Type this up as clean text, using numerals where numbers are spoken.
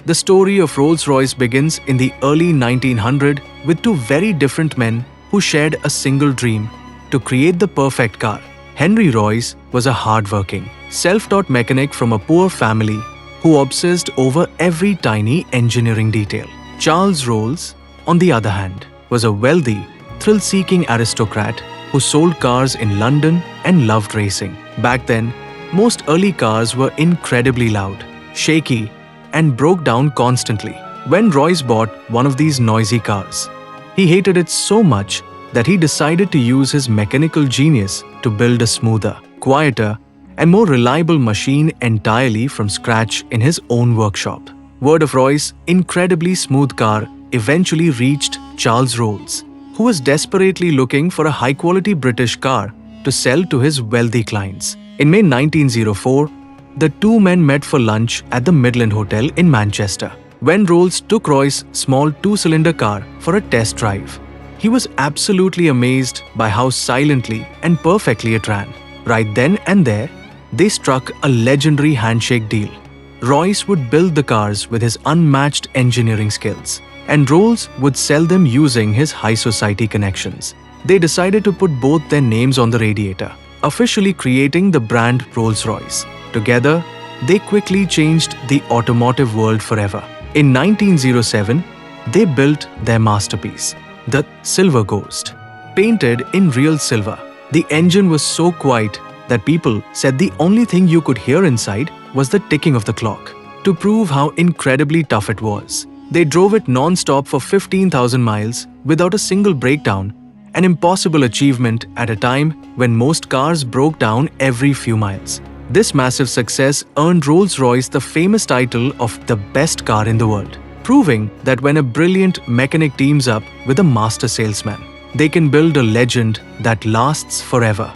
The story of Rolls-Royce begins in the early 1900s with two very different men who shared a single dream: to create the perfect car. Henry Royce was a hard-working, self-taught mechanic from a poor family who obsessed over every tiny engineering detail. Charles Rolls, on the other hand, was a wealthy, thrill-seeking aristocrat who sold cars in London and loved racing. Back then, most early cars were incredibly loud, shaky, and broke down constantly. When Royce bought one of these noisy cars, he hated it so much that he decided to use his mechanical genius to build a smoother, quieter, and more reliable machine entirely from scratch in his own workshop. Word of Royce's incredibly smooth car eventually reached Charles Rolls, who was desperately looking for a high-quality British car to sell to his wealthy clients. In May 1904, the two men met for lunch at the Midland Hotel in Manchester. When Rolls took Royce's small two-cylinder car for a test drive, he was absolutely amazed by how silently and perfectly it ran. Right then and there, they struck a legendary handshake deal. Royce would build the cars with his unmatched engineering skills, and Rolls would sell them using his high society connections. They decided to put both their names on the radiator, officially creating the brand Rolls-Royce. Together, they quickly changed the automotive world forever. In 1907, they built their masterpiece, the Silver Ghost. Painted in real silver, the engine was so quiet that people said the only thing you could hear inside was the ticking of the clock. To prove how incredibly tough it was, they drove it non-stop for 15,000 miles without a single breakdown, an impossible achievement at a time when most cars broke down every few miles. This massive success earned Rolls-Royce the famous title of the best car in the world, proving that when a brilliant mechanic teams up with a master salesman, they can build a legend that lasts forever.